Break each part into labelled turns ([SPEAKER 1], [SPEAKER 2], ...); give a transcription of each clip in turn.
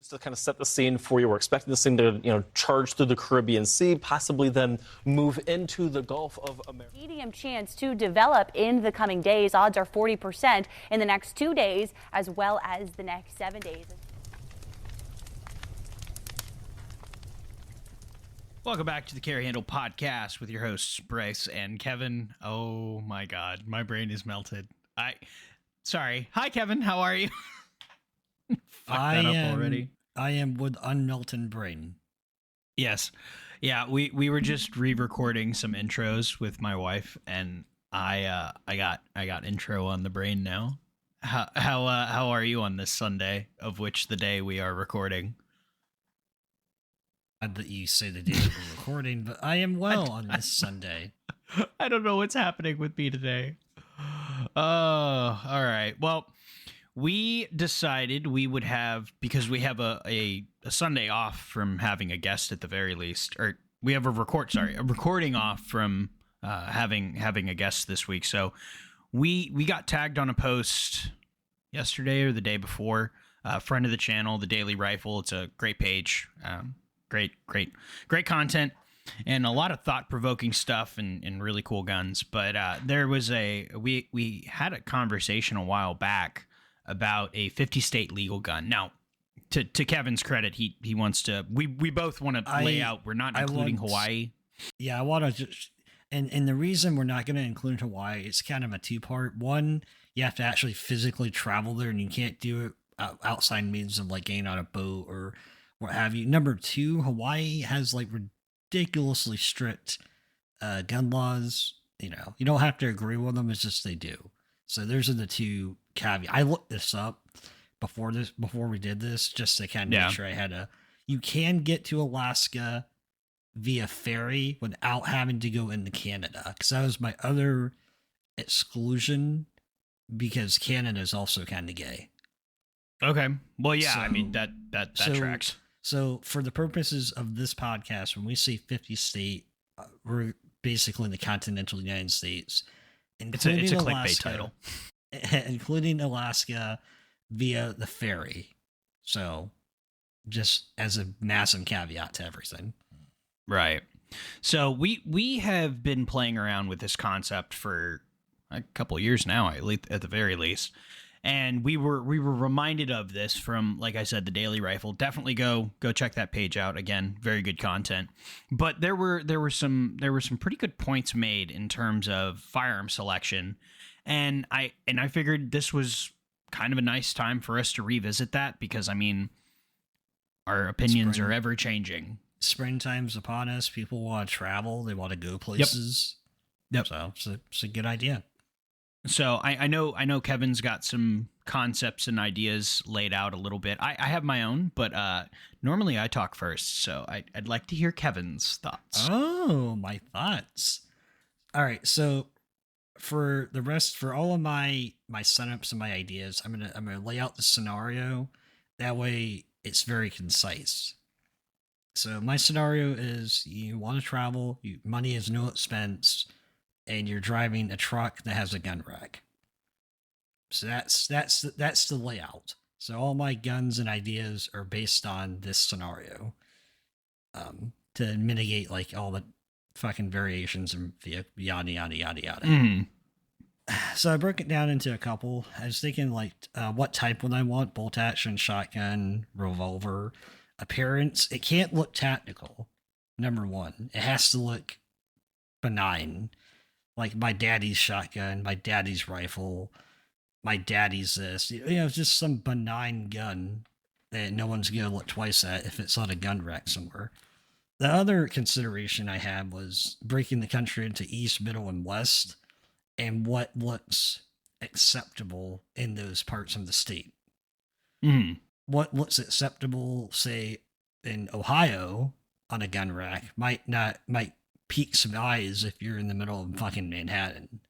[SPEAKER 1] to kind of set the scene for you. We're expecting this thing to, charge through the Caribbean Sea, possibly then move into the Gulf of America.
[SPEAKER 2] Medium chance to develop in the coming days. Odds are 40% in the next 2 days, as well as the next 7 days.
[SPEAKER 3] Welcome back to the Carry Handle Podcast with your hosts, Bryce and Kevin. Oh my God, my brain is melted. Sorry. Hi, Kevin. How are you?
[SPEAKER 4] I am with unmelted brain.
[SPEAKER 3] Yes. Yeah, we were just re-recording some intros with my wife, and I got intro on the brain now. How are you on this Sunday, of which the day we are recording?
[SPEAKER 4] Glad that you say the day that we're recording, but I am well on this Sunday.
[SPEAKER 3] I don't know what's happening with me today. Oh, all right. Well, we decided we would have, because we have a Sunday off from having a guest at the very least, or we have a recording off from having a guest this week. So we got tagged on a post yesterday or the day before. Friend of the channel, the Daily Rifle. It's a great page. Great content, and a lot of thought-provoking stuff and really cool guns. But there was we had a conversation a while back about a 50-state legal gun. Now, to Kevin's credit, he wants to. We both want to lay out. We're not including Hawaii.
[SPEAKER 4] Yeah, I want to just, and the reason we're not going to include Hawaii, it's kind of a two-part. One, you have to actually physically travel there, and you can't do it outside means of like getting on a boat or what have you. Number two, Hawaii has like ridiculously strict gun laws. You don't have to agree with them. It's just they do. So those are the two caveats. I looked this up before we did this, just to kind of make sure I had you can get to Alaska via ferry without having to go into Canada. Because that was my other exclusion, because Canada is also kind of gay.
[SPEAKER 3] Okay. Well, yeah, so, I mean, that tracks.
[SPEAKER 4] So for the purposes of this podcast, when we say 50 state, we're basically in the continental United States.
[SPEAKER 3] It's a clickbait title.
[SPEAKER 4] Including Alaska via the ferry. So just as a massive caveat to everything.
[SPEAKER 3] Right. So we have been playing around with this concept for a couple of years now, at the very least. And we were reminded of this from, like I said, the Daily Rifle. Definitely go check that page out. Again, very good content. But there were some pretty good points made in terms of firearm selection, and I figured this was kind of a nice time for us to revisit that, because I mean, our opinions are ever changing.
[SPEAKER 4] Springtime's upon us. People want to travel. They want to go places.
[SPEAKER 3] Yep.
[SPEAKER 4] So it's a good idea.
[SPEAKER 3] So I know Kevin's got some concepts and ideas laid out a little bit. I have my own, but normally I talk first, so I'd like to hear Kevin's thoughts.
[SPEAKER 4] Oh, my thoughts. All right, so for all of my setups and my ideas, I'm gonna lay out the scenario. That way, it's very concise. So my scenario is: you want to travel, money is no expense, and you're driving a truck that has a gun rack. So that's the layout. So all my guns and ideas are based on this scenario, to mitigate like all the fucking variations and yada yada yada yada.
[SPEAKER 3] Mm.
[SPEAKER 4] So I broke it down into a couple. I was thinking like what type would I want: bolt action, shotgun, revolver. Appearance, it can't look tactical. Number one, it has to look benign. Like my daddy's shotgun, my daddy's rifle, my daddy's this. Just some benign gun that no one's going to look twice at if it's on a gun rack somewhere. The other consideration I had was breaking the country into East, Middle, and West, and what looks acceptable in those parts of the state.
[SPEAKER 3] Mm.
[SPEAKER 4] What looks acceptable, say, in Ohio on a gun rack might pique some eyes if you're in the middle of fucking Manhattan.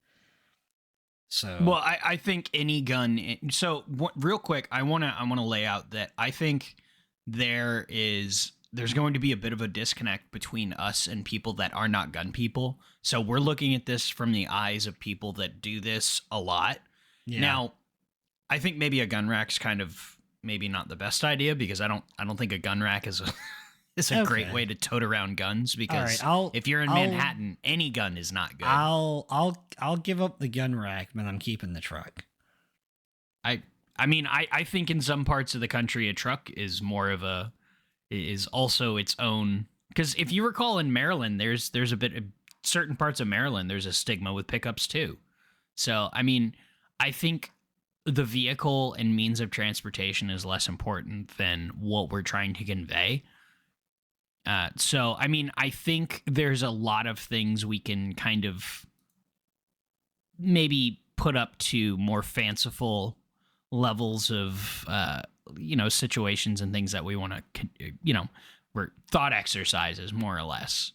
[SPEAKER 4] So,
[SPEAKER 3] well, I think any gun. Real quick, I wanna lay out that I think there's going to be a bit of a disconnect between us and people that are not gun people. So we're looking at this from the eyes of people that do this a lot. Yeah. Now, I think maybe a gun rack's kind of maybe not the best idea, because I don't think a gun rack is a is a great
[SPEAKER 4] Okay.
[SPEAKER 3] way to tote around guns, because
[SPEAKER 4] I'll-
[SPEAKER 3] if you're in
[SPEAKER 4] I'll-
[SPEAKER 3] Manhattan, any gun is not good.
[SPEAKER 4] I'll give up the gun rack, but I'm keeping the truck.
[SPEAKER 3] I mean, I think in some parts of the country, a truck is more of a is also its own, because if you recall in Maryland, there's a bit of certain parts of Maryland, there's a stigma with pickups too. So I mean, I think the vehicle and means of transportation is less important than what we're trying to convey. So I mean, I think there's a lot of things we can kind of maybe put up to more fanciful levels of situations and things that we want to we're thought exercises, more or less.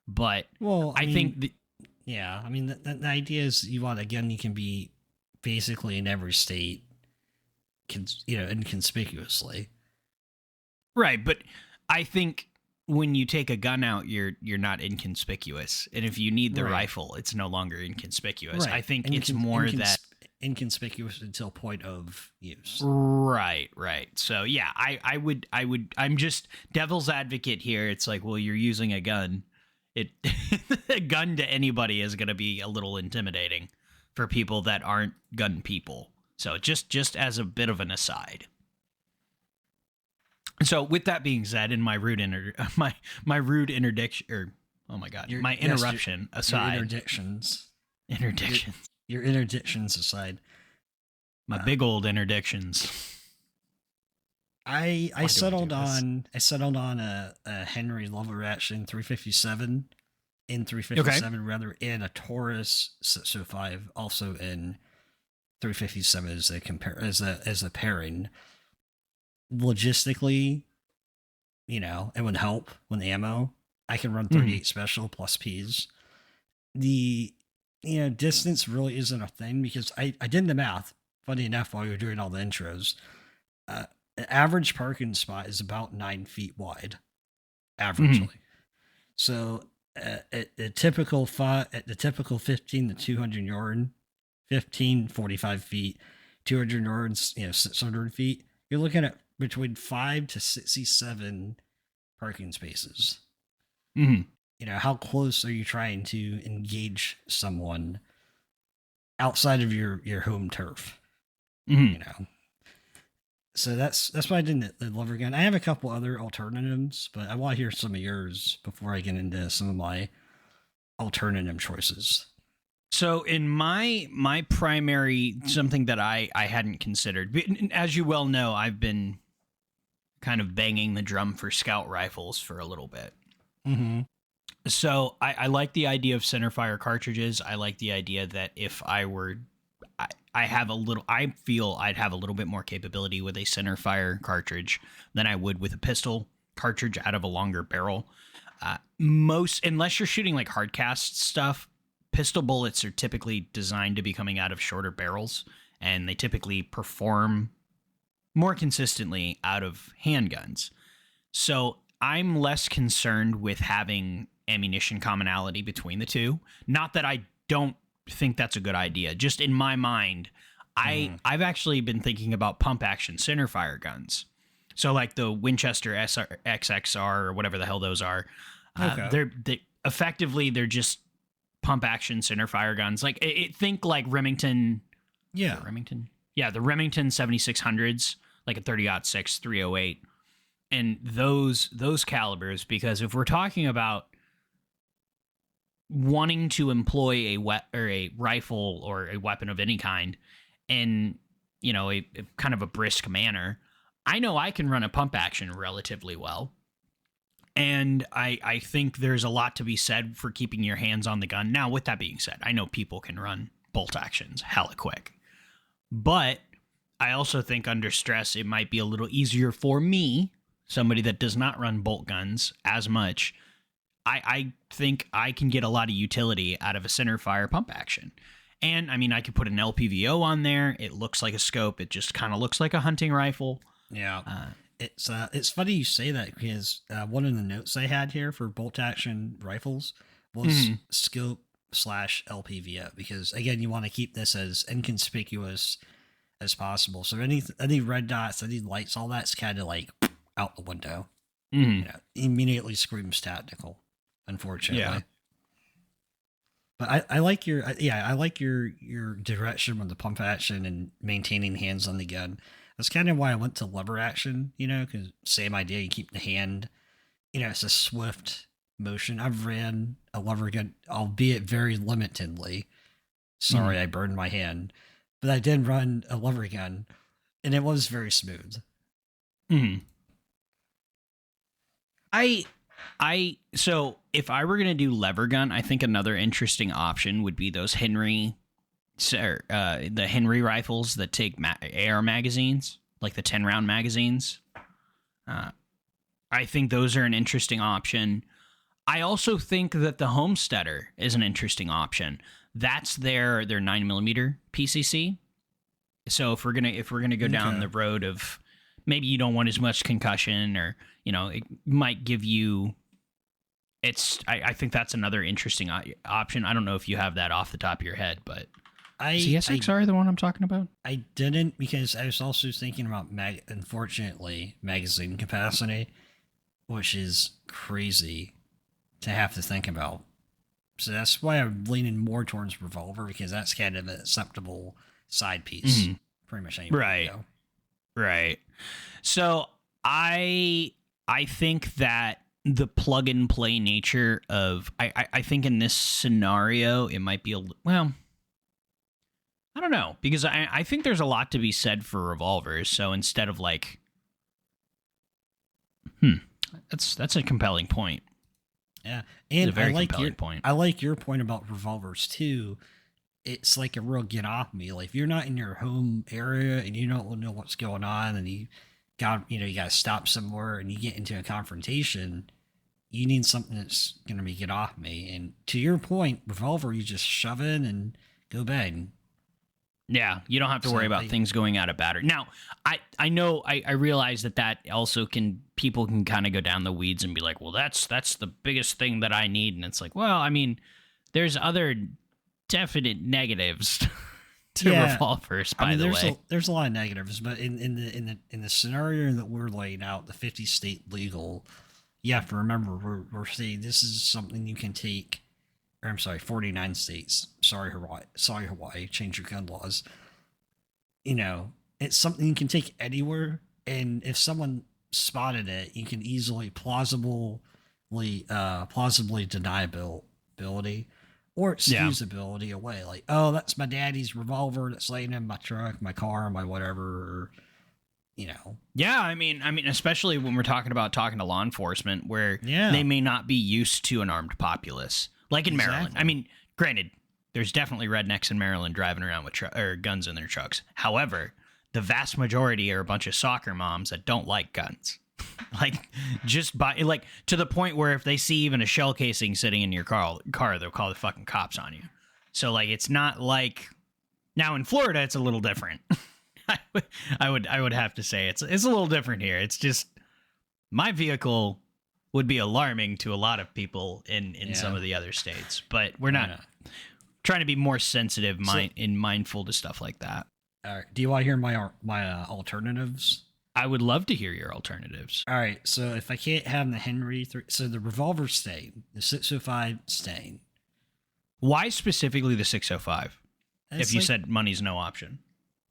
[SPEAKER 3] But
[SPEAKER 4] Well,
[SPEAKER 3] I think
[SPEAKER 4] yeah, I mean, the idea is you want a gun you can be basically in every state, inconspicuously.
[SPEAKER 3] right, but I think when you take a gun out, you're not inconspicuous, and if you need the
[SPEAKER 4] Right.
[SPEAKER 3] rifle, it's no longer inconspicuous.
[SPEAKER 4] Right.
[SPEAKER 3] I think it's more that
[SPEAKER 4] inconspicuous until point of use.
[SPEAKER 3] right. So yeah, I'm just devil's advocate here. It's like, well, you're using a gun. It a gun to anybody is going to be a little intimidating for people that aren't gun people. So just as a bit of an aside. So with that being said, in my rude my rude interdiction, or oh my god, my interruption aside,
[SPEAKER 4] Your interdictions.
[SPEAKER 3] interdictions,
[SPEAKER 4] Your interdictions aside.
[SPEAKER 3] my big old interdictions.
[SPEAKER 4] I
[SPEAKER 3] do I
[SPEAKER 4] settled
[SPEAKER 3] do this?
[SPEAKER 4] on a Henry lever action 357 in 357 rather, and a Taurus 605 also in 357 as a pairing. Logistically, it would help with ammo. I can run 38 special plus Ps. The distance really isn't a thing, because I did the math. Funny enough, while you were doing all the intros, an average parking spot is about 9 feet wide, averagely. So at the typical 15 to 200 yard, 45 feet, 200 yards, 600 feet, you're looking at between 5 to 67 parking spaces. How close are you trying to engage someone outside of your home turf? So that's why I did the lever gun. I have a couple other alternatives, but I want to hear some of yours before I get into some of my alternative choices.
[SPEAKER 3] So in my primary, something that I hadn't considered, as you well know, I've been kind of banging the drum for scout rifles for a little bit.
[SPEAKER 4] Mm-hmm.
[SPEAKER 3] So I like the idea of centerfire cartridges. I like the idea that if I feel I'd have a little bit more capability with a centerfire cartridge than I would with a pistol cartridge out of a longer barrel. Unless you're shooting like hardcast stuff, pistol bullets are typically designed to be coming out of shorter barrels, and they typically perform more consistently out of handguns. So I'm less concerned with having ammunition commonality between the two. Not that I don't think that's a good idea. Just in my mind, I've actually been thinking about pump action centerfire guns. So like the Winchester XXR or whatever the hell those are.
[SPEAKER 4] Okay.
[SPEAKER 3] They're just pump action centerfire guns. Like think like Remington.
[SPEAKER 4] Yeah.
[SPEAKER 3] Remington. Yeah, the Remington 7600s, like a 30-06, 308, and those calibers. Because if we're talking about wanting to employ a rifle or a weapon of any kind in a kind of a brisk manner, I know I can run a pump action relatively well. And I think there's a lot to be said for keeping your hands on the gun. Now, with that being said, I know people can run bolt actions hella quick. But I also think under stress, it might be a little easier for me, somebody that does not run bolt guns as much. I think I can get a lot of utility out of a centerfire pump action. And I mean, I could put an LPVO on there. It looks like a scope. It just kind of looks like a hunting rifle.
[SPEAKER 4] Yeah. It's funny you say that, because one of the notes I had here for bolt action rifles was scope /LPVO, because again, you want to keep this as inconspicuous as possible. So any red dots, any lights, all that's kind of like out the window.
[SPEAKER 3] Mhm.
[SPEAKER 4] You know, immediately screams tactical, unfortunately.
[SPEAKER 3] Yeah.
[SPEAKER 4] But I like your I like your direction with the pump action and maintaining hands on the gun. That's kind of why I went to lever action, you know, because same idea. You keep the hand, you know, it's a swift motion. I've ran a lever gun, albeit very limitedly. Sorry, I burned my hand, but I did run a lever gun, and it was very smooth.
[SPEAKER 3] Mhm. So if I were gonna do lever gun, I think another interesting option would be those the Henry rifles that take AR magazines, like the 10-round magazines. I think those are an interesting option. I also think that the Homesteader is an interesting option. That's their 9mm PCC. So if we're gonna go down the road of maybe you don't want as much concussion, or you know, it might give you. I think that's another interesting option. I don't know if you have that off the top of your head, but is the SXR the one I'm talking about?
[SPEAKER 4] I didn't, because I was also thinking about unfortunately magazine capacity, which is crazy to have to think about. So that's why I'm leaning more towards revolver, because that's kind of an acceptable side piece.
[SPEAKER 3] Mhm.
[SPEAKER 4] Pretty much anywhere.
[SPEAKER 3] Right. Right. So I think that the plug and play nature of I think in this scenario it might be well, I don't know, because I think there's a lot to be said for revolvers. So instead of like that's a compelling point.
[SPEAKER 4] Yeah.
[SPEAKER 3] It's
[SPEAKER 4] And
[SPEAKER 3] a very
[SPEAKER 4] I like
[SPEAKER 3] compelling point.
[SPEAKER 4] I like your point about revolvers too. It's like a real get off me. Like if you're not in your home area and you don't know what's going on, and you got to stop somewhere and you get into a confrontation, you need something that's going to be get off me. And to your point, revolver, you just shove in and go bang.
[SPEAKER 3] Yeah, you don't have to worry about things going out of battery. Now, I know I realize that also people can kind of go down the weeds and be like, well, that's the biggest thing that I need, and it's like, well, I mean, there's other definite negatives to revolvers. By the way,
[SPEAKER 4] there's a lot of negatives, but in the scenario that we're laying out, the 50 state legal, you have to remember we're saying this is something you can take. Or, I'm sorry, 49 states. Sorry, Hawaii. Change your gun laws. You know, it's something you can take anywhere, and if someone spotted it, you can easily plausibly deniability or excusability away. Like, oh, that's my daddy's revolver that's laying in my truck, my car, my whatever. Or, you know.
[SPEAKER 3] Yeah, I mean, especially when we're talking to law enforcement, where they may not be used to an armed populace. Like in Maryland. I mean, granted, there's definitely rednecks in Maryland driving around with guns in their trucks. However, the vast majority are a bunch of soccer moms that don't like guns. Like, to the point where if they see even a shell casing sitting in your car, they'll call the fucking cops on you. So, like, it's not like... Now, in Florida, it's a little different. I would have to say it's a little different here. It's just... My vehicle would be alarming to a lot of people in some of the other states, but we're not trying to be more sensitive and mindful to stuff like that.
[SPEAKER 4] All right. Do you want to hear my alternatives?
[SPEAKER 3] I would love to hear your alternatives.
[SPEAKER 4] All right. So if I can't have the Henry, so the revolver staying, the 605 staying.
[SPEAKER 3] Why specifically the 605? If you said money's no option.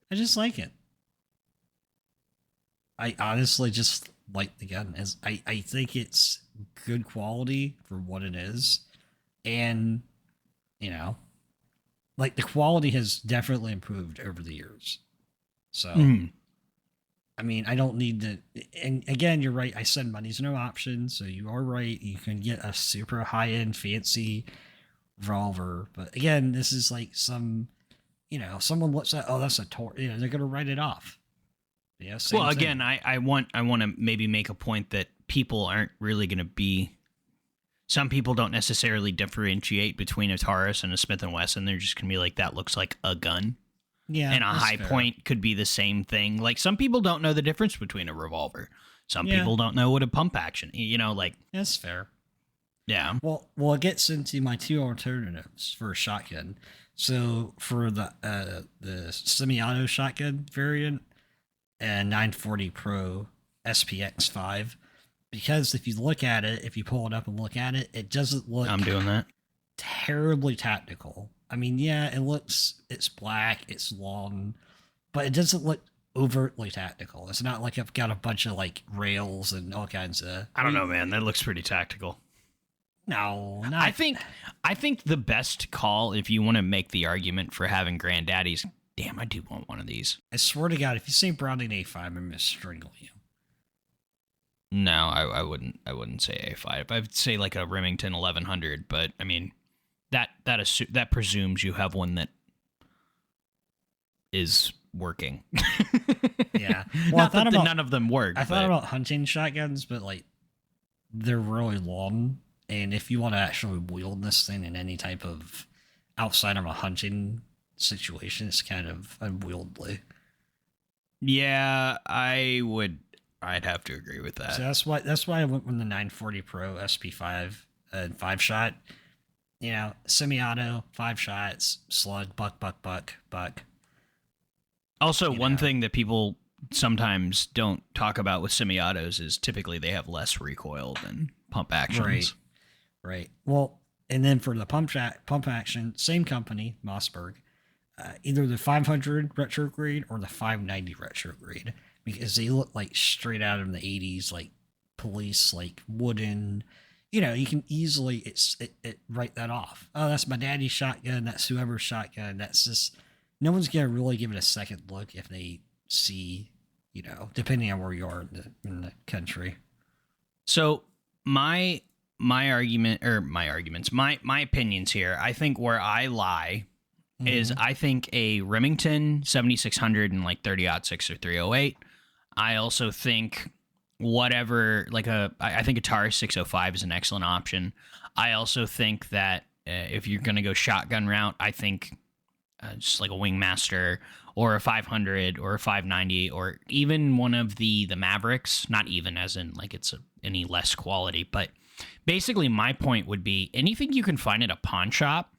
[SPEAKER 4] I just like it. I honestly just like the gun. I think it's good quality for what it is, and you know, like the quality has definitely improved over the years. So, I mean, I don't need to. And again, you're right. I said money's no option, so you are right. You can get a super high end, fancy revolver, but again, this is like someone looks at, oh, that's a they're gonna write it off. Yeah.
[SPEAKER 3] Well, again, I want to maybe make a point that people aren't really going to be. Some people don't necessarily differentiate between a Taurus and a Smith & Wesson. They're just going to be like, that looks like a gun.
[SPEAKER 4] Yeah.
[SPEAKER 3] And a High Point could be the same thing. Like, some people don't know the difference between a revolver. Some people don't know what a pump action. Like
[SPEAKER 4] that's fair.
[SPEAKER 3] Yeah.
[SPEAKER 4] Well, it gets into my two alternatives for a shotgun. So for the semi-auto shotgun variant and 940 Pro SPX5, because if you look at it, if you pull it up and look at it, it doesn't look
[SPEAKER 3] I'm doing that.
[SPEAKER 4] terribly tactical. I mean, yeah, it's black, it's long, but it doesn't look overtly tactical. It's not like I've got a bunch of like rails and all kinds of.
[SPEAKER 3] I don't know, man. That looks pretty tactical.
[SPEAKER 4] No, not.
[SPEAKER 3] I think the best call, if you want to make the argument for having granddaddies, damn, I do want one of these.
[SPEAKER 4] I swear to God, if you say Browning A5, I'm gonna strangle you.
[SPEAKER 3] No, I wouldn't. I wouldn't say A5. I'd say like a Remington 1100. But I mean, that presumes you have one that is working.
[SPEAKER 4] Yeah.
[SPEAKER 3] Not that none of them work.
[SPEAKER 4] I thought about hunting shotguns, but like they're really long, and if you want to actually wield this thing in any type of outside of a hunting situation, it's kind of unwieldy.
[SPEAKER 3] Yeah, I'd have to agree with that.
[SPEAKER 4] So that's why I went with the 940 Pro SP5 and 5-shot. You know, semi-auto, 5 shots, slug, buck.
[SPEAKER 3] Also,
[SPEAKER 4] You
[SPEAKER 3] one
[SPEAKER 4] know.
[SPEAKER 3] thing that people sometimes don't talk about with semi-autos is typically they have less recoil than pump actions.
[SPEAKER 4] Right. Well, and then for the pump action, same company, Mossberg, either the 500 retrograde or the 590 retrograde, because they look like straight out of the 80s, like police, like wooden. You know, you can easily write that off. Oh, that's my daddy's shotgun. That's whoever's shotgun. That's just, no one's gonna really give it a second look if they see, you know, depending on where you are in the country.
[SPEAKER 3] So my opinions here, I think where I lie is I think a Remington 7600 and like 30-06 or 308. I also think I think a Taurus 605 is an excellent option. I also think that if you're going to go shotgun route, I think just like a Wingmaster or a 500 or a 590 or even one of the Mavericks, not even as in like it's any less quality, but basically my point would be anything you can find at a pawn shop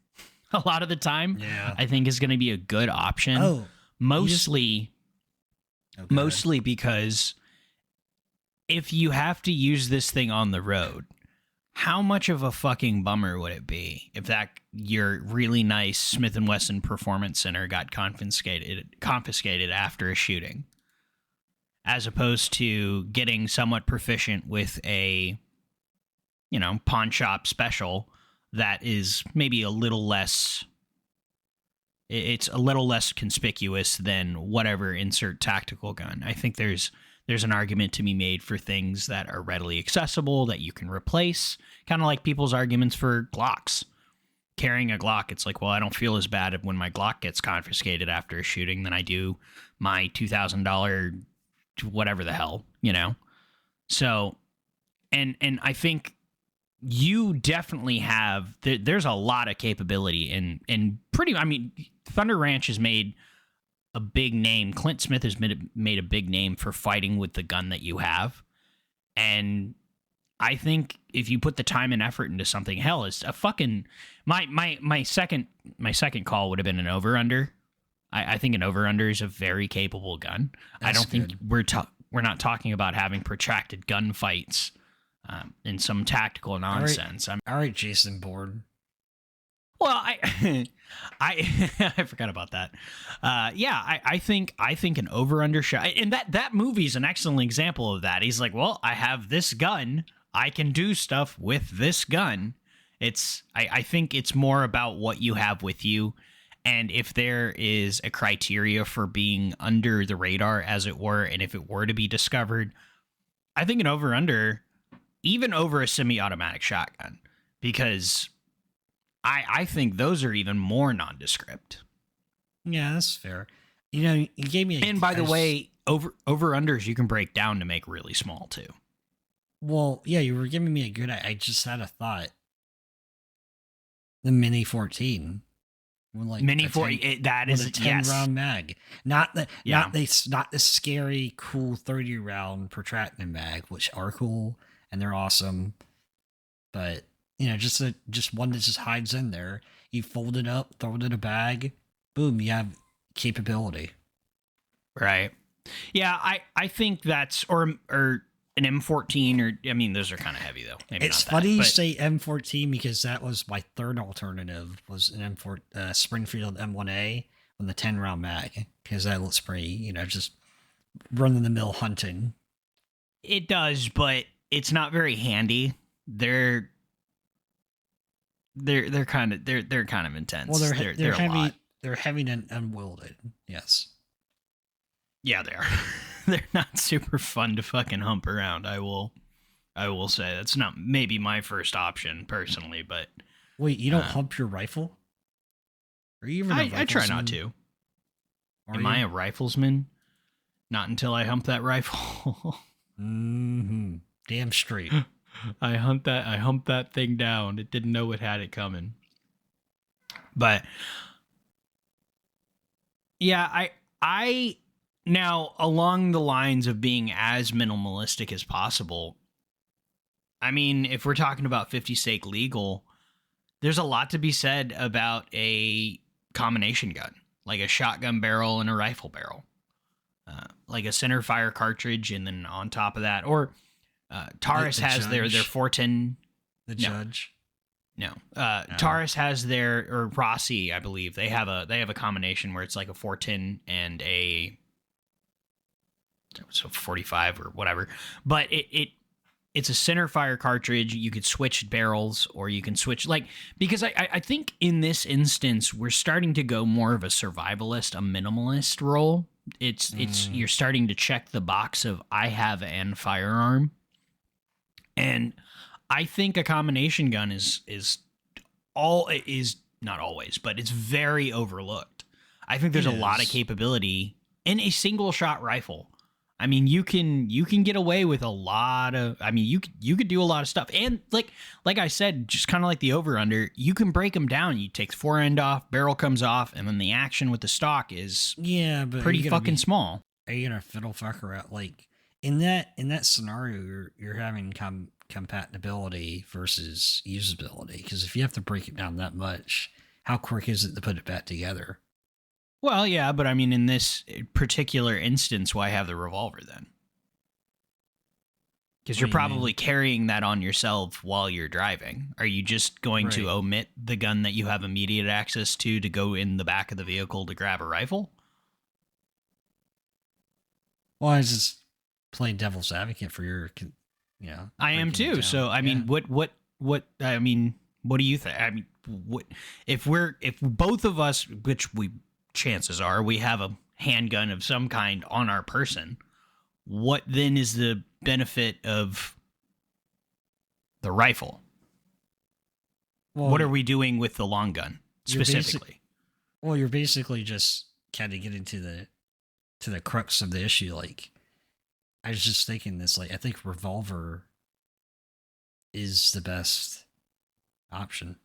[SPEAKER 3] a lot of the time,
[SPEAKER 4] Yeah.
[SPEAKER 3] I think is going to be a good option.
[SPEAKER 4] Oh,
[SPEAKER 3] mostly because if you have to use this thing on the road, how much of a fucking bummer would it be if that your really nice Smith & Wesson Performance Center got confiscated after a shooting, as opposed to getting somewhat proficient with a, you know, pawn shop special that is maybe a little less. It's a little less conspicuous than whatever insert tactical gun. I think there's an argument to be made for things that are readily accessible that you can replace. Kind of like people's arguments for Glocks. Carrying a Glock, it's like, well, I don't feel as bad when my Glock gets confiscated after a shooting than I do my $2,000 whatever the hell, you know? So, and I think you definitely have, there's a lot of capability in pretty, I mean, Thunder Ranch has made a big name. Clint Smith has made a big name for fighting with the gun that you have. And I think if you put the time and effort into something, hell, it's a fucking, my second call would have been an over-under. I think an over-under is a very capable gun. I don't think we're not talking about having protracted gunfights in some tactical nonsense.
[SPEAKER 4] All right, Jason Bourne.
[SPEAKER 3] Well, I I forgot about that. I think an over-under shot, and that movie's an excellent example of that. He's like, well, I have this gun, I can do stuff with this gun. I think it's more about what you have with you, and if there is a criteria for being under the radar, as it were, and if it were to be discovered, I think an over-under, even over a semi-automatic shotgun, because I think those are even more nondescript.
[SPEAKER 4] Yeah, that's fair. You know, you gave me
[SPEAKER 3] And by the way, over-unders you can break down to make really small too.
[SPEAKER 4] Well, yeah, you were giving me a good. I just had a thought. The Mini 14, with like
[SPEAKER 3] Mini
[SPEAKER 4] a
[SPEAKER 3] 40, that
[SPEAKER 4] with
[SPEAKER 3] is
[SPEAKER 4] a 10
[SPEAKER 3] yes.
[SPEAKER 4] round mag, not the
[SPEAKER 3] Yeah.
[SPEAKER 4] not the scary cool 30 round protracting mag, which are cool and they're awesome, but you know, just one that just hides in there. You fold it up, throw it in a bag, boom, you have capability.
[SPEAKER 3] Right. Yeah, I think that's or an M14 or I mean those are kind of heavy though. Maybe
[SPEAKER 4] It's
[SPEAKER 3] not
[SPEAKER 4] funny you
[SPEAKER 3] but
[SPEAKER 4] say M14 because that was my third alternative was an M4 Springfield M1A with the 10 round mag because that looks pretty, just run of the mill hunting.
[SPEAKER 3] it does, but it's not very handy. They're kind of they're kind of intense.
[SPEAKER 4] Well, they're
[SPEAKER 3] a
[SPEAKER 4] heavy.
[SPEAKER 3] lot.
[SPEAKER 4] They're heavy and unwielded. Yes.
[SPEAKER 3] Yeah, they are. They're not super fun to fucking hump around. I will say that's not maybe my first option personally, but
[SPEAKER 4] Wait, you don't hump your rifle? Are you even?
[SPEAKER 3] I try not to. Am I a riflesman? Not until I hump that rifle.
[SPEAKER 4] Mm-hmm. Damn straight.
[SPEAKER 3] I humped that thing down. It didn't know it had it coming. But yeah, I now along the lines of being as minimalistic as possible. I mean, if we're talking about 50 stake legal, there's a lot to be said about a combination gun, like a shotgun barrel and a rifle barrel, like a center fire cartridge, and then on top of that, or Taurus
[SPEAKER 4] The
[SPEAKER 3] has their
[SPEAKER 4] Judge.
[SPEAKER 3] 410.
[SPEAKER 4] The
[SPEAKER 3] No.
[SPEAKER 4] judge.
[SPEAKER 3] No, Taurus has their, or Rossi, I believe they have a combination where it's like a 410 and a 45 or whatever, but it's a center fire cartridge. You could switch barrels, or you can switch because I think in this instance we're starting to go more of a survivalist, a minimalist role. It's you're starting to check the box of I have an firearm, and I think a combination gun is not always, but it's very overlooked. I think there's a lot of capability in a single shot rifle. I mean, you can get away with a lot of. I mean, you could do a lot of stuff, and like I said, just kind of like the over under, you can break them down. You take the fore end off, barrel comes off, and then the action with the stock is
[SPEAKER 4] But
[SPEAKER 3] pretty fucking small.
[SPEAKER 4] Are you gonna fiddle fucker out in that scenario? You're having compatibility versus usability, because if you have to break it down that much, how quick is it to put it back together?
[SPEAKER 3] Well, yeah, but I mean, in this particular instance, why have the revolver then? Because you're
[SPEAKER 4] What do you mean?
[SPEAKER 3] probably carrying that on yourself while you're driving. Are you just going to
[SPEAKER 4] Right.
[SPEAKER 3] omit the gun that you have immediate access to go in the back of the vehicle to grab a rifle?
[SPEAKER 4] Well, I was just playing devil's advocate for your,
[SPEAKER 3] I am
[SPEAKER 4] breaking it
[SPEAKER 3] too.
[SPEAKER 4] down.
[SPEAKER 3] So I mean,
[SPEAKER 4] Yeah.
[SPEAKER 3] what I mean, what do you think? I mean, what if both of us, which chances are we have a handgun of some kind on our person, what then is the benefit of the rifle?
[SPEAKER 4] Well,
[SPEAKER 3] What are we doing with the long gun
[SPEAKER 4] You're basic-
[SPEAKER 3] specifically?
[SPEAKER 4] Well, you're basically just kind of getting to the crux of the issue. Like, I was just thinking this. Like, I think revolver is the best option.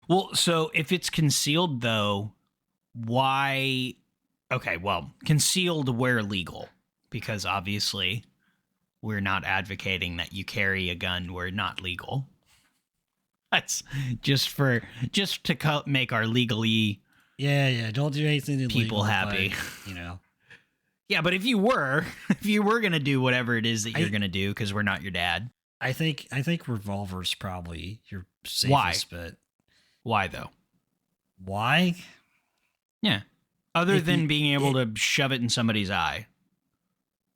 [SPEAKER 3] Well, so if it's concealed though, why? Okay, well, concealed where legal, because obviously we're not advocating that you carry a gun where not legal. That's just to make our legally
[SPEAKER 4] Yeah. Don't do anything illegal.
[SPEAKER 3] people happy.
[SPEAKER 4] But,
[SPEAKER 3] Yeah, but if you were gonna do whatever it is that you're gonna do, because we're not your dad,
[SPEAKER 4] I think revolver's probably your safest bet.
[SPEAKER 3] why though?
[SPEAKER 4] Why?
[SPEAKER 3] Yeah, other
[SPEAKER 4] If
[SPEAKER 3] than
[SPEAKER 4] you-
[SPEAKER 3] being able to shove it in somebody's eye.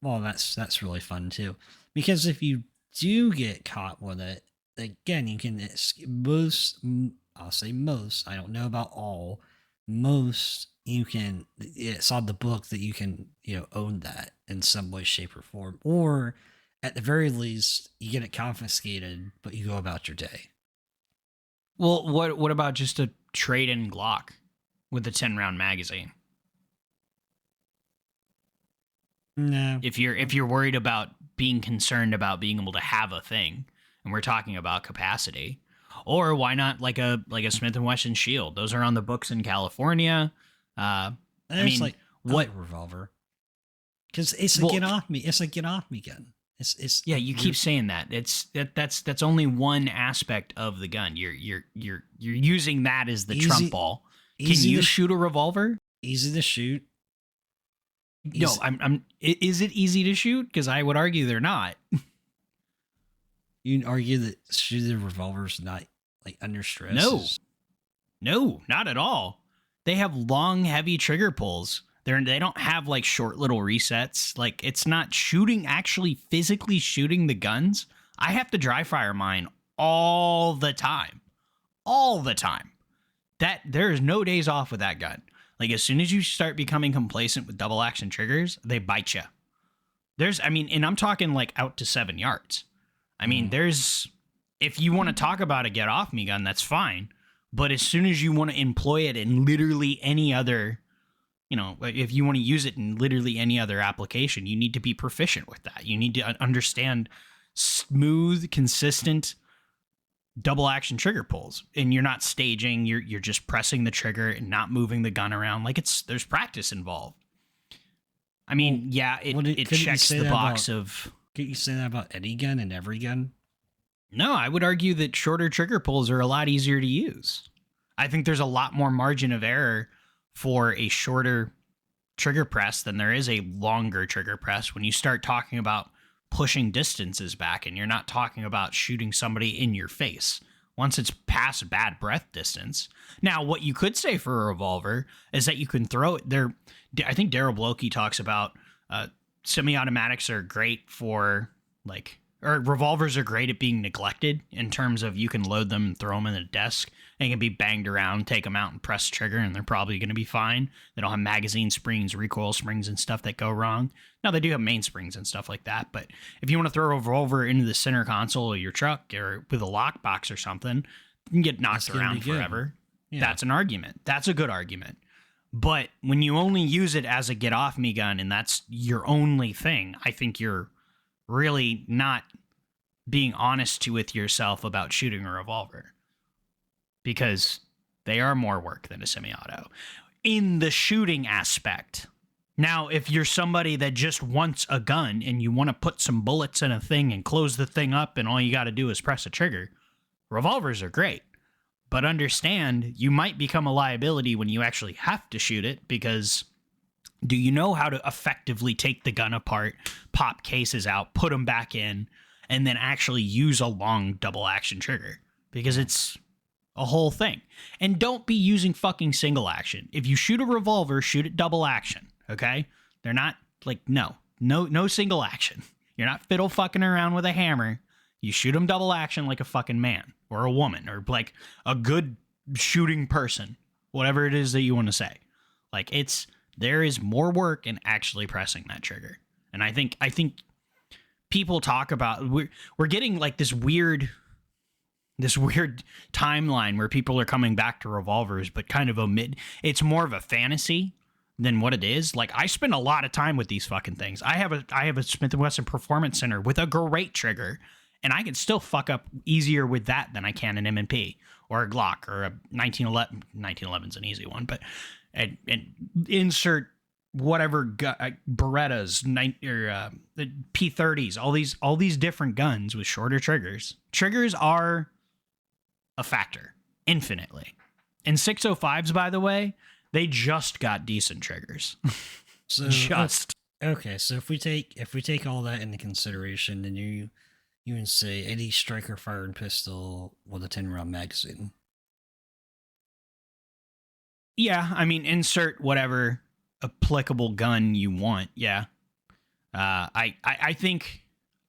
[SPEAKER 4] Well, that's really fun too, because if you do get caught with it, again, you can I'll say most. I don't know about all. Most you can. It's on the book that you can own that in some way, shape, or form, or at the very least, you get it confiscated, but you go about your day.
[SPEAKER 3] Well, what about just a trade-in Glock with a 10-round magazine?
[SPEAKER 4] No,
[SPEAKER 3] If you're worried about being concerned about being able to have a thing, and we're talking about capacity, or why not like a Smith & Wesson Shield? Those are on the books in California.
[SPEAKER 4] it's
[SPEAKER 3] mean,
[SPEAKER 4] like
[SPEAKER 3] what-
[SPEAKER 4] revolver? Because it's a
[SPEAKER 3] Well,
[SPEAKER 4] get off me. It's a get off me gun.
[SPEAKER 3] Yeah, you keep saying that. That's only one aspect of the gun. You're using that as the trump ball. Can you shoot a revolver?
[SPEAKER 4] Easy to shoot.
[SPEAKER 3] No, is it easy to shoot? Because I would argue they're not.
[SPEAKER 4] You'd argue that shooting a revolver is not like under stress.
[SPEAKER 3] No, not at all. They have long, heavy trigger pulls. They don't have like short little resets. Like, it's not shooting, actually physically shooting the guns. I have to dry fire mine all the time. All the time. That there is no days off with that gun. Like, as soon as you start becoming complacent with double action triggers, they bite you. And I'm talking like out to 7 yards. I mean, if you want to talk about a get off me gun, that's fine. But as soon as you want to employ it in literally any other, if you want to use it in literally any other application, you need to be proficient with that. You need to understand smooth, consistent double action trigger pulls, and you're not staging. You're just pressing the trigger and not moving the gun around. Like, there's practice involved. I mean, it checks the box of.
[SPEAKER 4] Can't you say that about any gun and every gun?
[SPEAKER 3] No, I would argue that shorter trigger pulls are a lot easier to use. I think there's a lot more margin of error for a shorter trigger press than there is a longer trigger press when you start talking about pushing distances back, and you're not talking about shooting somebody in your face once it's past bad breath distance. Now, what you could say for a revolver is that you can throw it there. I think Daryl Blokey talks about semi-automatics are great for or revolvers are great at being neglected in terms of you can load them and throw them in a desk and can be banged around, take them out and press trigger, and they're probably going to be fine. They don't have magazine springs, recoil springs, and stuff that go wrong. Now, they do have mainsprings and stuff like that, but if you want to throw a revolver into the center console of your truck or with a lockbox or something, you can get knocked around forever. Yeah. That's an argument. That's a good argument. But when you only use it as a get-off-me gun and that's your only thing, I think you're really not being honest with yourself about shooting a revolver, because they are more work than a semi-auto in the shooting aspect. Now, if you're somebody that just wants a gun and you want to put some bullets in a thing and close the thing up and all you got to do is press a trigger, revolvers are great. But understand, you might become a liability when you actually have to shoot it, because do you know how to effectively take the gun apart, pop cases out, put them back in, and then actually use a long double action trigger? Because it's a whole thing. And don't be using fucking single action. If you shoot a revolver, shoot it double action, okay? They're not no single action. You're not fiddle fucking around with a hammer. You shoot them double action like a fucking man or a woman or like a good shooting person, whatever it is that you want to say. Like, there is more work in actually pressing that trigger. And I think people talk about, we're getting like this weird timeline where people are coming back to revolvers, but kind of it's more of a fantasy than what it is. Like, I spend a lot of time with these fucking things. I have a Smith & Wesson Performance Center with a great trigger, and I can still fuck up easier with that than I can an M&P or a Glock or a 1911. 1911's an easy one, but and insert whatever Berettas, the P30s, all these different guns with shorter triggers. Triggers are a factor infinitely. And 605s, by the way, they just got decent triggers.
[SPEAKER 4] So okay. So if we take all that into consideration, then you would say any striker firing pistol with a 10-round magazine.
[SPEAKER 3] Yeah, I mean, insert whatever applicable gun you want. Yeah, I think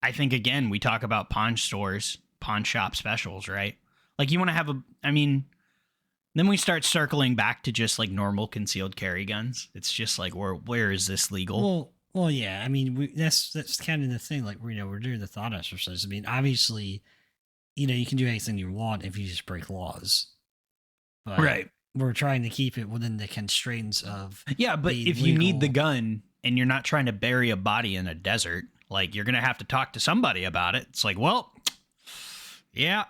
[SPEAKER 3] again, we talk about pawn stores, pawn shop specials, right? Like, you want to have then we start circling back to just like normal concealed carry guns. It's just like, where is this legal?
[SPEAKER 4] Well, yeah. I mean, that's kind of the thing. Like, we're doing the thought exercise. I mean, obviously, you can do anything you want if you just break laws. But
[SPEAKER 3] right.
[SPEAKER 4] We're trying to keep it within the constraints of
[SPEAKER 3] but if you need the gun and you're not trying to bury a body in a desert, like, you're gonna have to talk to somebody about it. It's like, well, yeah,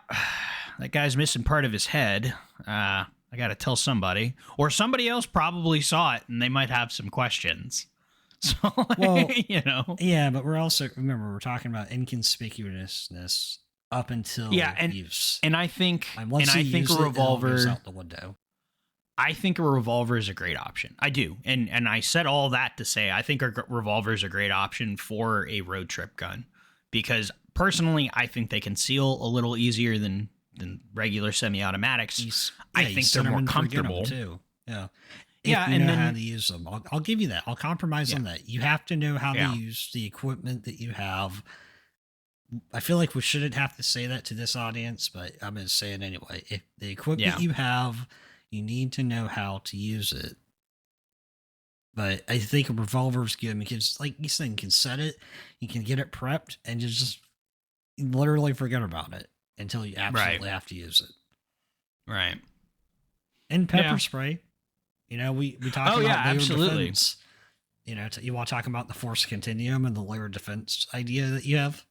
[SPEAKER 3] that guy's missing part of his head. I got to tell somebody, or somebody else probably saw it and they might have some questions. So,
[SPEAKER 4] Well,
[SPEAKER 3] you know.
[SPEAKER 4] Yeah, but we're also, remember, we're talking about inconspicuousness up until
[SPEAKER 3] Yeah,
[SPEAKER 4] use.
[SPEAKER 3] And I think
[SPEAKER 4] Once you use
[SPEAKER 3] a
[SPEAKER 4] it, it all
[SPEAKER 3] revolver
[SPEAKER 4] goes out the window.
[SPEAKER 3] I think a revolver is a great option. I do. And I said all that to say I think a revolver is a great option for a road trip gun because personally I think they conceal a little easier than regular semi-automatics. I think they're more comfortable
[SPEAKER 4] too. Yeah.
[SPEAKER 3] Yeah,
[SPEAKER 4] If you
[SPEAKER 3] and
[SPEAKER 4] know
[SPEAKER 3] then
[SPEAKER 4] how to use them. I'll give you that. I'll compromise on that. You have to know how
[SPEAKER 3] Yeah.
[SPEAKER 4] to use the equipment that you have. I feel like we shouldn't have to say that to this audience, but I'm going to say it anyway. If the equipment you have, you need to know how to use it. But I think a revolver is good because, like you said, you can set it, you can get it prepped, and just literally forget about it until you absolutely have to use it.
[SPEAKER 3] Right.
[SPEAKER 4] And pepper spray. You know, we talked about layered
[SPEAKER 3] absolutely.
[SPEAKER 4] defense. You know, you want to talk about the force continuum and the layered defense idea that you have?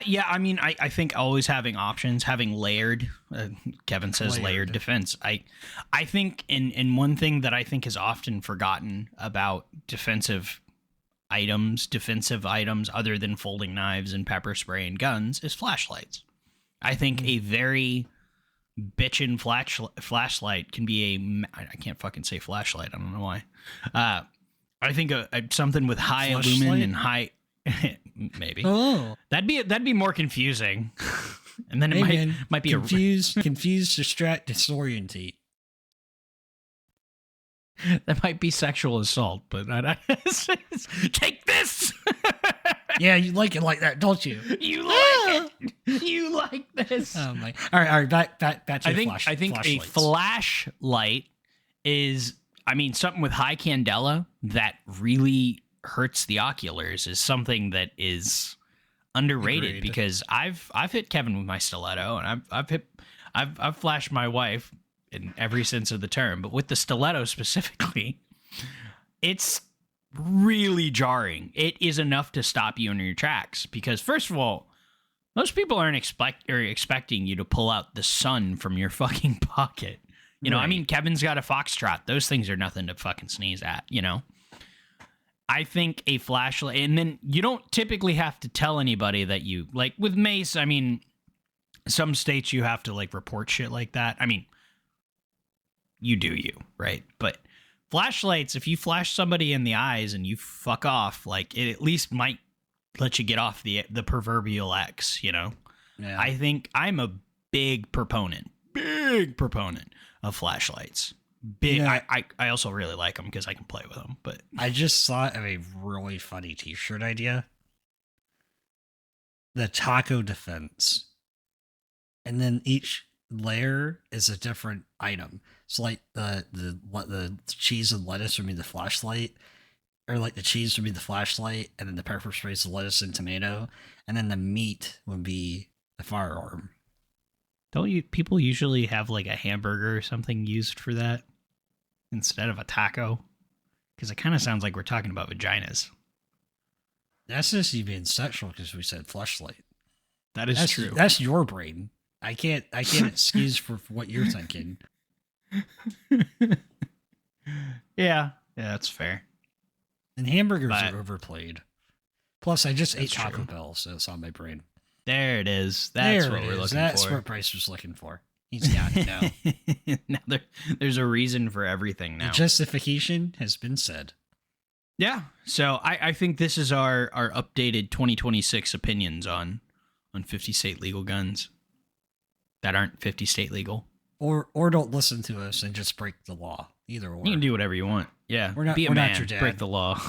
[SPEAKER 3] Yeah, I mean, I think always having options, having layered, Kevin says layered defense. I think, in one thing that I think is often forgotten about defensive items other than folding knives and pepper spray and guns is flashlights. I think a very bitchin' flashlight can be I can't fucking say flashlight. I don't know why. I think something with high lumen and high maybe.
[SPEAKER 4] Oh,
[SPEAKER 3] that'd be more confusing. And then it might be
[SPEAKER 4] confused, distract, disorientate.
[SPEAKER 3] That might be sexual assault, but take this.
[SPEAKER 4] Yeah, you like it like that, don't you?
[SPEAKER 3] You like it. You like this.
[SPEAKER 4] Oh my! All right. Back to
[SPEAKER 3] I think a flashlight is, I mean, something with high candela that really hurts the oculars is something that is underrated. Because I've hit Kevin with my stiletto, and I've flashed my wife in every sense of the term, but with the stiletto specifically, it's really jarring. It is enough to stop you in your tracks because, first of all, most people aren't expecting you to pull out the sun from your fucking pocket. You know, I mean, Kevin's got a Foxtrot. Those things are nothing to fucking sneeze at, you know? I think a flashlight, and then you don't typically have to tell anybody that you, like with mace, I mean, some states you have to like report shit like that. I mean, you do you, right? But flashlights, if you flash somebody in the eyes and you fuck off, like it at least might let you get off the proverbial X, you know? Yeah. I think I'm a big proponent of flashlights. Big. You know, I also really like them because I can play with them. But
[SPEAKER 4] I just thought of a really funny T-shirt idea: the taco defense, and then each layer is a different item. So like the cheese and lettuce would be the flashlight, or like the cheese would be the flashlight, and then the pepper spray is the lettuce and tomato, and then the meat would be the firearm.
[SPEAKER 3] Don't people usually have like a hamburger or something used for that instead of a taco? Because it kind of sounds like we're talking about vaginas.
[SPEAKER 4] That's just you being sexual because we said flashlight.
[SPEAKER 3] That's true.
[SPEAKER 4] That's your brain. I can't excuse for what you're thinking.
[SPEAKER 3] Yeah, that's fair.
[SPEAKER 4] And hamburgers are overplayed. Plus, I just ate Taco Bell, so it's on my brain.
[SPEAKER 3] There it is. That's what we're looking for.
[SPEAKER 4] That's what Bryce was looking for. He's got it now.
[SPEAKER 3] Now there's a reason for everything now.
[SPEAKER 4] The justification has been said.
[SPEAKER 3] Yeah. So I think this is our updated 2026 opinions on 50 state legal guns that aren't 50 state legal.
[SPEAKER 4] Or don't listen to us and just break the law. Either or.
[SPEAKER 3] You can do whatever you want. Yeah.
[SPEAKER 4] We're not your dad.
[SPEAKER 3] Break the law.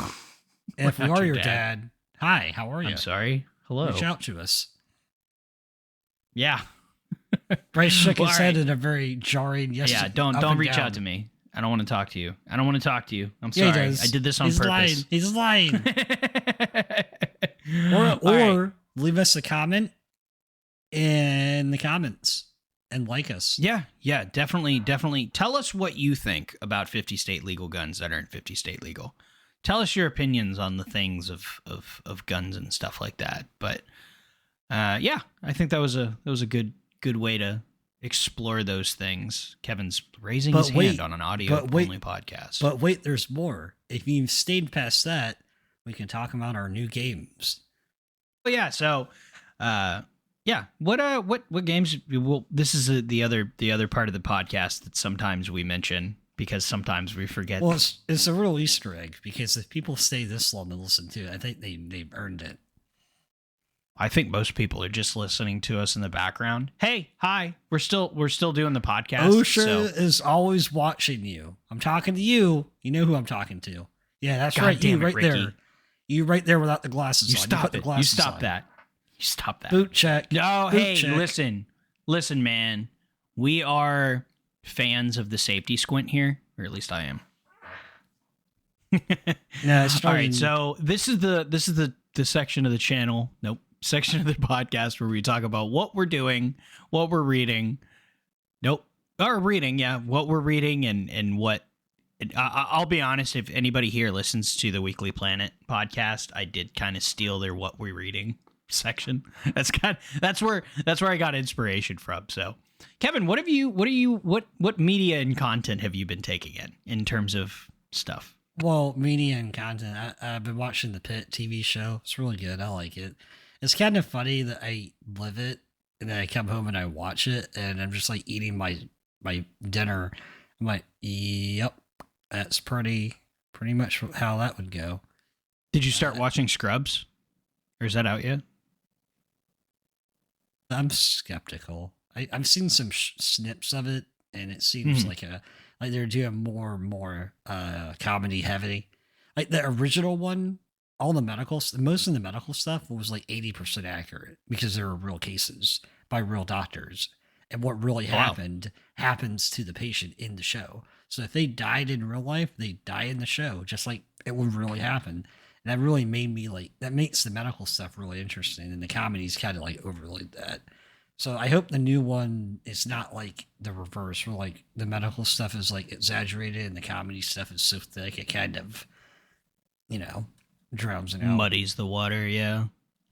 [SPEAKER 4] And if we are your dad, hi, how are you?
[SPEAKER 3] I'm sorry. Hello.
[SPEAKER 4] Reach out to us.
[SPEAKER 3] Yeah.
[SPEAKER 4] Bryce shook his head in a very jarring yes.
[SPEAKER 3] Yeah, don't reach out to me. I don't want to talk to you. I'm sorry.
[SPEAKER 4] He does.
[SPEAKER 3] I did this on purpose.
[SPEAKER 4] He's lying. or leave us a comment in the comments and like us.
[SPEAKER 3] Yeah, definitely. Tell us what you think about 50 state legal guns that aren't 50 state legal. Tell us your opinions on the things of guns and stuff like that. But yeah, I think that was a good way to explore those things. Kevin's raising
[SPEAKER 4] But
[SPEAKER 3] his
[SPEAKER 4] wait,
[SPEAKER 3] hand on an audio-only podcast.
[SPEAKER 4] But wait, there's more. If you've stayed past that, we can talk about our new games.
[SPEAKER 3] But yeah, so what games? Well, this is the other part of the podcast that sometimes we mention because sometimes we forget.
[SPEAKER 4] Well, it's a real Easter egg because if people stay this long to listen to it, I think they've earned it.
[SPEAKER 3] I think most people are just listening to us in the background. Hey, hi, we're still doing the podcast.
[SPEAKER 4] OSHA is always watching you. I'm talking to you. You know who I'm talking to. Yeah, that's
[SPEAKER 3] God
[SPEAKER 4] right.
[SPEAKER 3] damn
[SPEAKER 4] You
[SPEAKER 3] it,
[SPEAKER 4] right
[SPEAKER 3] Ricky.
[SPEAKER 4] there. You right there without the glasses
[SPEAKER 3] You
[SPEAKER 4] on.
[SPEAKER 3] stop
[SPEAKER 4] put the
[SPEAKER 3] it. You
[SPEAKER 4] glasses
[SPEAKER 3] stop
[SPEAKER 4] on.
[SPEAKER 3] that. You stop that.
[SPEAKER 4] Boot check.
[SPEAKER 3] No,
[SPEAKER 4] Boot
[SPEAKER 3] hey,
[SPEAKER 4] check.
[SPEAKER 3] listen, man. We are fans of the safety squint here, or at least I am.
[SPEAKER 4] No, it's
[SPEAKER 3] All right,
[SPEAKER 4] starting-
[SPEAKER 3] so this is the section of the channel. Nope, section of the podcast where we talk about what we're doing, what we're reading. Nope, or reading, yeah, what we're reading and what. I'll be honest. If anybody here listens to the Weekly Planet podcast, I did kind of steal their "What We're Reading" section. That's where I got inspiration from. So, Kevin, what media and content have you been taking in terms of stuff?
[SPEAKER 4] Well, media and content. I've been watching the Pit TV show. It's really good. I like it. It's kind of funny that I live it and then I come home and I watch it and I'm just like eating my dinner. I'm like, yep, that's pretty much how that would go.
[SPEAKER 3] Did you start watching Scrubs, or is that out yet?
[SPEAKER 4] I'm skeptical. I've seen some snips of it, and it seems like they're doing more and more comedy heavy. Like the original one, most of the medical stuff was like 80% accurate because there were real cases by real doctors, and what really happened happens to the patient in the show. So if they died in real life, they die in the show, just like it would really happen. And that really made me that makes the medical stuff really interesting, and the comedy's kind of like overlaid that. So I hope the new one is not like the reverse, where like the medical stuff is like exaggerated and the comedy stuff is so thick it kind of, drowns it out.
[SPEAKER 3] Muddies the water, yeah.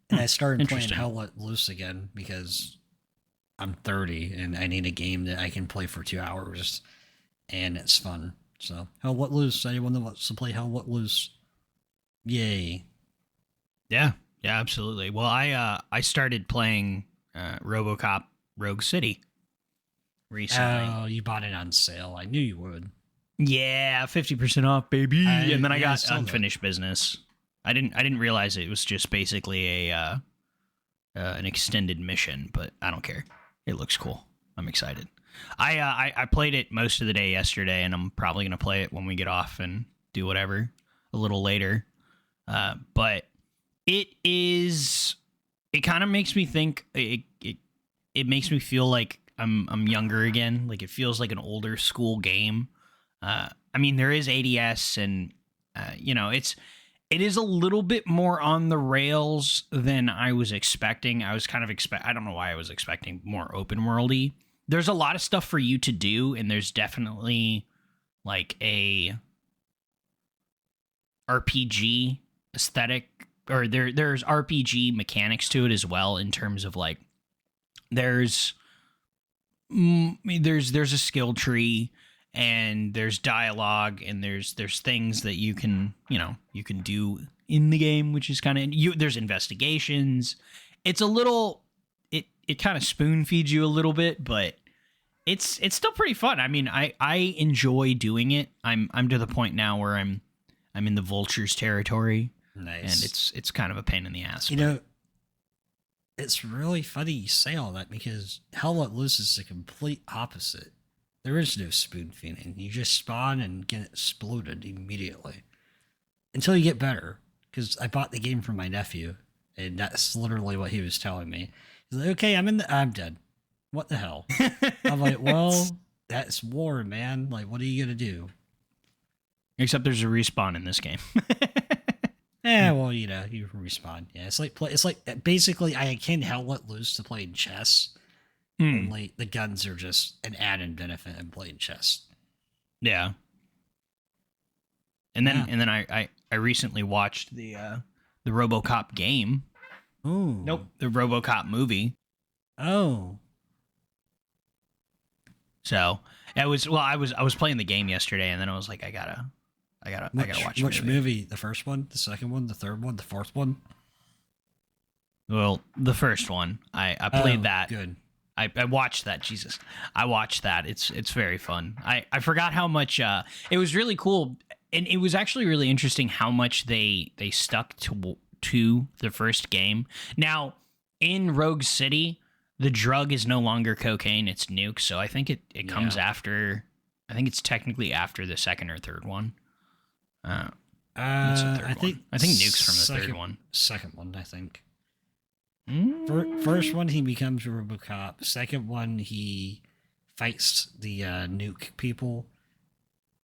[SPEAKER 4] And I started playing
[SPEAKER 3] Interesting.
[SPEAKER 4] Hell Let Loose again because I'm 30 and I need a game that I can play for 2 hours and it's fun. So Hell Let Loose, anyone that wants to play Hell Let Loose, yay.
[SPEAKER 3] Yeah, absolutely. Well, I started playing RoboCop Rogue City recently.
[SPEAKER 4] Oh, you bought it on sale. I knew you would.
[SPEAKER 3] Yeah, 50% off, baby. And then I
[SPEAKER 4] I
[SPEAKER 3] got
[SPEAKER 4] saw that.
[SPEAKER 3] Unfinished Business. I didn't realize it was just basically an extended mission, but I don't care. It looks cool. I'm excited. I played it most of the day yesterday, and I'm probably gonna play it when we get off and do whatever a little later. But it kind of makes me think. It makes me feel like I'm younger again. Like it feels like an older school game. I mean, there is ADS, and it is a little bit more on the rails than I was expecting. I was kind of I don't know why I was expecting more open worldy. There's a lot of stuff for you to do, and there's definitely like a RPG aesthetic, or there's RPG mechanics to it as well, in terms of like there's a skill tree, and there's dialogue, and there's things that you can do in the game, which is kind of there's investigations. It's a little it kind of spoon feeds you a little bit, but it's still pretty fun. I mean, I enjoy doing it. I'm to the point now where I'm in the vultures territory.
[SPEAKER 4] Nice.
[SPEAKER 3] And it's kind of a pain in the ass.
[SPEAKER 4] It's really funny you say all that because Hell Let Loose is the complete opposite. There is no spoon feeding. You just spawn and get exploded immediately until you get better. Because I bought the game for my nephew, and that's literally what he was telling me. He's like, "Okay, I'm dead. What the hell?" I'm like, "Well, that's war, man. Like, what are you gonna do?"
[SPEAKER 3] Except there's a respawn in this game.
[SPEAKER 4] Well, you respawn. Yeah, it's like basically I can Hell Let Loose to play chess. Only the guns are just an added benefit in playing chess.
[SPEAKER 3] Yeah. And then I recently watched the RoboCop game.
[SPEAKER 4] Oh.
[SPEAKER 3] Nope, the RoboCop movie.
[SPEAKER 4] Oh.
[SPEAKER 3] So it was I was playing the game yesterday, and then I was like, I gotta watch a
[SPEAKER 4] Which
[SPEAKER 3] movie.
[SPEAKER 4] movie? The first one, the second one, the third one, the fourth one?
[SPEAKER 3] Well, the first one. I played
[SPEAKER 4] Oh,
[SPEAKER 3] that.
[SPEAKER 4] Good.
[SPEAKER 3] I watched that. Jesus, I watched that. It's very fun. I forgot how much. It was really cool, and it was actually really interesting how much they stuck to the first game. Now in Rogue City, the drug is no longer cocaine; it's nuke. So I think it comes after. I think it's technically after the second or third one. What's the third
[SPEAKER 4] I think
[SPEAKER 3] one? I think nuke's from the third one.
[SPEAKER 4] Second one, I think.
[SPEAKER 3] Mm.
[SPEAKER 4] First one, he becomes RoboCop. Second one, he fights the nuke people.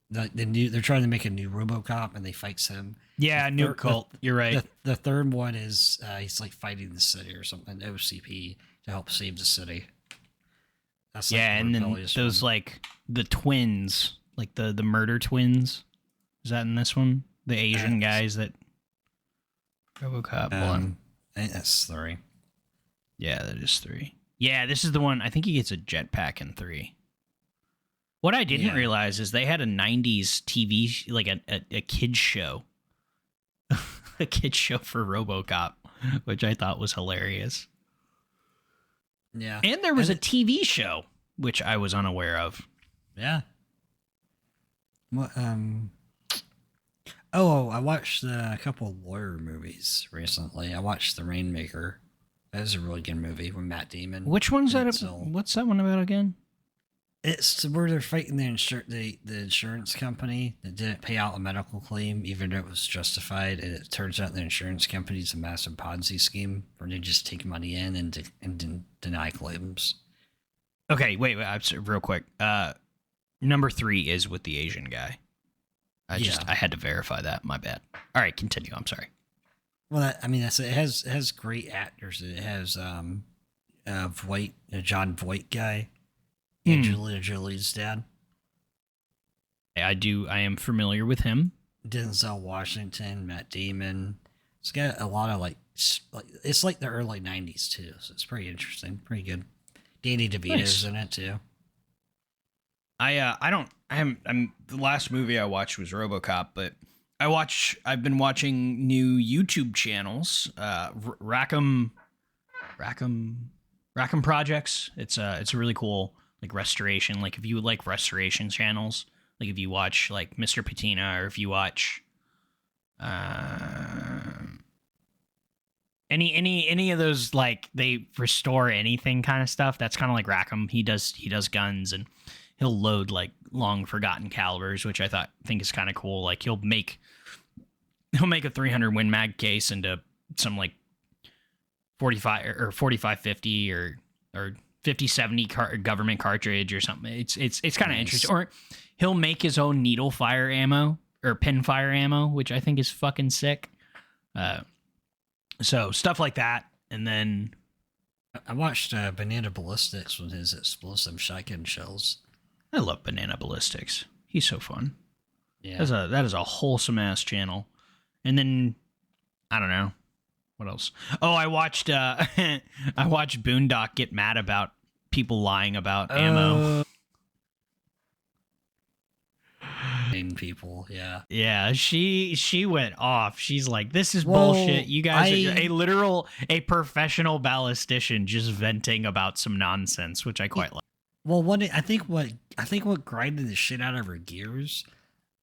[SPEAKER 4] They're trying to make a new RoboCop, and they fights him.
[SPEAKER 3] Yeah,
[SPEAKER 4] The
[SPEAKER 3] nuke
[SPEAKER 4] third-
[SPEAKER 3] cult. You're right.
[SPEAKER 4] The third one is he's like fighting the city or something, OCP, to help save the city. That's like
[SPEAKER 3] Yeah,
[SPEAKER 4] the
[SPEAKER 3] and then
[SPEAKER 4] rebellious
[SPEAKER 3] those
[SPEAKER 4] one.
[SPEAKER 3] like the twins, like the murder twins. Is that in this one? The Asian guys that RoboCop. Hold on.
[SPEAKER 4] I think that's 3.
[SPEAKER 3] Yeah, that is 3. Yeah, this is the one. I think he gets a jetpack in 3. What I didn't
[SPEAKER 4] Yeah.
[SPEAKER 3] realize is they had a '90s TV, like a kids show, a kids show for RoboCop, which I thought was hilarious.
[SPEAKER 4] Yeah,
[SPEAKER 3] And there was a TV show, which I was unaware of.
[SPEAKER 4] yeah. What Oh, I watched a couple lawyer movies recently. I watched The Rainmaker. That was a really good movie with Matt Damon.
[SPEAKER 3] Which one's that?
[SPEAKER 4] It's all-
[SPEAKER 3] What's that one about again?
[SPEAKER 4] It's where they're fighting the insurance company that didn't pay out a medical claim, even though it was justified. And it turns out the insurance company's a massive Ponzi scheme where they just take money in and deny claims.
[SPEAKER 3] Okay, wait, real quick. Number 3 is with the Asian guy. I had to verify that. My bad. All right, continue. I'm sorry.
[SPEAKER 4] Well, it has great actors. It has Voight, John Voight guy, Angelina Jolie's dad,
[SPEAKER 3] I am familiar with him.
[SPEAKER 4] Denzel Washington, Matt Damon. It's got a lot of it's like the early '90s too, so it's pretty interesting, pretty good. Danny DeVito's
[SPEAKER 3] Nice.
[SPEAKER 4] in it too.
[SPEAKER 3] The last movie I watched was RoboCop, but I've been watching new YouTube channels. Rackham Projects. It's a really cool like restoration. Like if you like restoration channels, like if you watch like Mr. Patina, or if you watch any of those, like they restore anything kind of stuff, that's kind of like Rackham. He does guns, and he'll load like long forgotten calibers, which I think is kind of cool. Like he'll make a 300 Win Mag case into some like 45 or 4550 or 5070 government cartridge or something. It's kind of
[SPEAKER 4] Nice.
[SPEAKER 3] interesting. Or he'll make his own needle fire ammo or pin fire ammo, which I think is fucking sick. So stuff like that. And then
[SPEAKER 4] I watched Banana Ballistics with his explosive shotgun shells.
[SPEAKER 3] I love Banana Ballistics. He's so fun.
[SPEAKER 4] Yeah,
[SPEAKER 3] That is a wholesome ass channel. And then I don't know what else. Oh, I watched Boondock get mad about people lying about ammo.
[SPEAKER 4] People, yeah.
[SPEAKER 3] Yeah, she went off. She's like, "This is
[SPEAKER 4] Well,
[SPEAKER 3] bullshit. You guys
[SPEAKER 4] I-
[SPEAKER 3] are a professional ballistician just venting about some nonsense," which I quite like.
[SPEAKER 4] Well, I think what grinded the shit out of her gears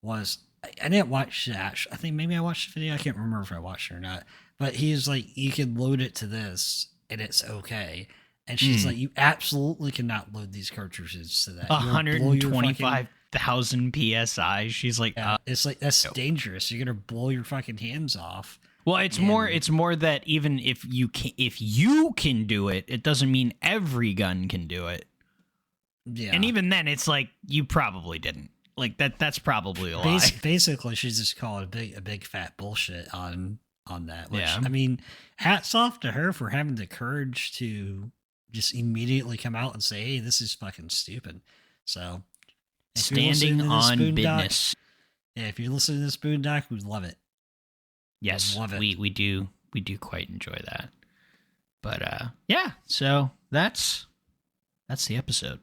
[SPEAKER 4] was I didn't watch that. I think maybe I watched the video. I can't remember if I watched it or not. But he's like, you can load it to this and it's okay. And she's like, you absolutely cannot load these cartridges to that. You'll blow your fucking-
[SPEAKER 3] 125,000 psi. She's like,
[SPEAKER 4] Yeah, it's like that's dangerous. You're gonna blow your fucking hands off.
[SPEAKER 3] well, it's more that even if you can do it, it doesn't mean every gun can do it.
[SPEAKER 4] Yeah,
[SPEAKER 3] And even then, it's like you probably didn't. Like that's probably a lie.
[SPEAKER 4] basically, she's just called a big fat bullshit on that. Which,
[SPEAKER 3] Yeah.
[SPEAKER 4] I mean, hats off to her for having the courage to just immediately come out and say, "Hey, this is fucking stupid." So, if you're listening
[SPEAKER 3] Standing
[SPEAKER 4] to this
[SPEAKER 3] on
[SPEAKER 4] Boondock-
[SPEAKER 3] business.
[SPEAKER 4] Yeah, if you're listening to this Boondock, we love it.
[SPEAKER 3] Yes,
[SPEAKER 4] Love it.
[SPEAKER 3] we do quite enjoy that. But yeah, so that's the episode.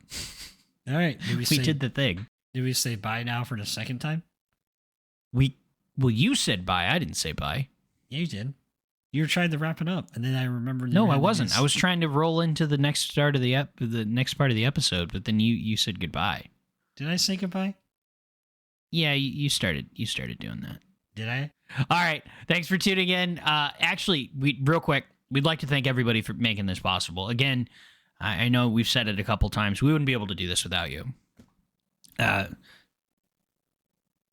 [SPEAKER 4] All right. Did
[SPEAKER 3] We did the thing.
[SPEAKER 4] Did we say bye now for the second time?
[SPEAKER 3] Well, you said bye. I didn't say bye.
[SPEAKER 4] Yeah, you did. You were trying to wrap it up, and then I remembered.
[SPEAKER 3] No, I wasn't. I was trying to roll into the next start of the next part of the episode, but then you said goodbye.
[SPEAKER 4] Did I say goodbye?
[SPEAKER 3] Yeah, you started doing that.
[SPEAKER 4] Did I?
[SPEAKER 3] All right. Thanks for tuning in. Actually, real quick, we'd like to thank everybody for making this possible. Again, I know we've said it a couple times. We wouldn't be able to do this without you.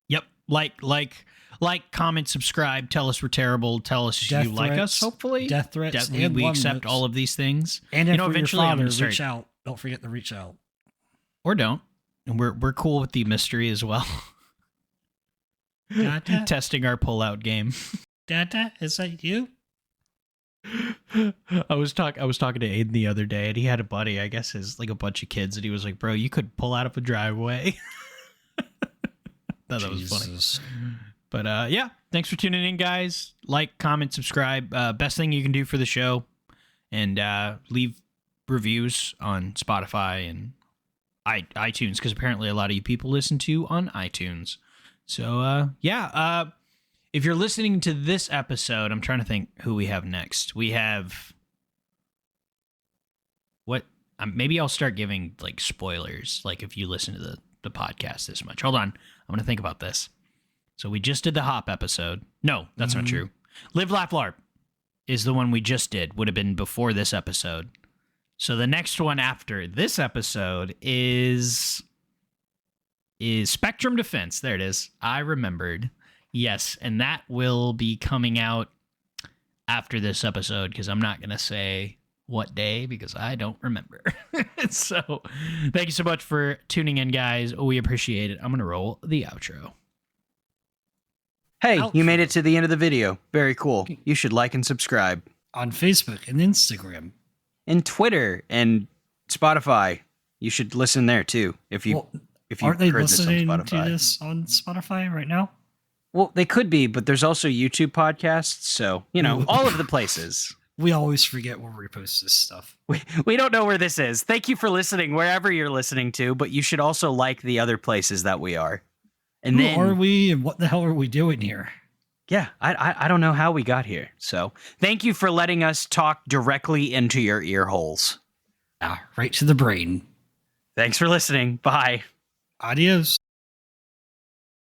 [SPEAKER 3] Yep. Like, comment, subscribe, tell us we're terrible, tell us
[SPEAKER 4] Death
[SPEAKER 3] you like us,
[SPEAKER 4] threats,
[SPEAKER 3] hopefully.
[SPEAKER 4] Death threats,
[SPEAKER 3] Definitely,
[SPEAKER 4] and
[SPEAKER 3] we
[SPEAKER 4] one
[SPEAKER 3] accept
[SPEAKER 4] lips.
[SPEAKER 3] all of these things.
[SPEAKER 4] And if
[SPEAKER 3] eventually
[SPEAKER 4] your
[SPEAKER 3] I'm
[SPEAKER 4] father,
[SPEAKER 3] gonna start,
[SPEAKER 4] reach out. Don't forget to reach out.
[SPEAKER 3] or don't. And we're cool with the mystery as well.
[SPEAKER 4] Dada,
[SPEAKER 3] Testing our pull-out game.
[SPEAKER 4] Dada, is that you?
[SPEAKER 3] I was talking to Aiden the other day, and he had a buddy, I guess his like a bunch of kids, and he was like, "Bro, you could pull out of a driveway." Thought that was funny.
[SPEAKER 4] Jesus.
[SPEAKER 3] But yeah, thanks for tuning in, guys. Like, comment, subscribe. Best thing you can do for the show, and leave reviews on Spotify and iTunes, because apparently a lot of you people listen to on iTunes. So yeah, if you're listening to this episode, I'm trying to think who we have next. We have what? Maybe I'll start giving like spoilers. Like if you listen to the podcast this much. Hold on, I'm gonna think about this. So we just did the Hop episode. No, that's not true. Live, Laugh, LARP is the one we just did. Would have been before this episode. So the next one after this episode is Spectrum Defense. There it is. I remembered. Yes, and that will be coming out after this episode, because I'm not going to say what day because I don't remember. So thank you so much for tuning in, guys. We appreciate it. I'm going to roll the outro.
[SPEAKER 5] Hey,
[SPEAKER 4] Ouch.
[SPEAKER 5] you made it to the end of the video. Very cool. You should like and subscribe.
[SPEAKER 4] On Facebook and Instagram.
[SPEAKER 5] And Twitter and Spotify. You should listen there too. If you
[SPEAKER 4] Aren't they
[SPEAKER 5] heard this on
[SPEAKER 4] listening to
[SPEAKER 5] Spotify.
[SPEAKER 4] this on Spotify right now?
[SPEAKER 5] Well, they could be, but there's also YouTube podcasts, so all of the places.
[SPEAKER 4] We always forget where we post this stuff.
[SPEAKER 5] We don't know where this is. Thank you for listening wherever you're listening to, but you should also like the other places that we are. And
[SPEAKER 4] Who
[SPEAKER 5] then
[SPEAKER 4] are we and what the hell are we doing here?
[SPEAKER 5] yeah, I don't know how we got here. So thank you for letting us talk directly into your ear holes.
[SPEAKER 4] Right to the brain.
[SPEAKER 5] Thanks for listening. Bye.
[SPEAKER 4] Adios.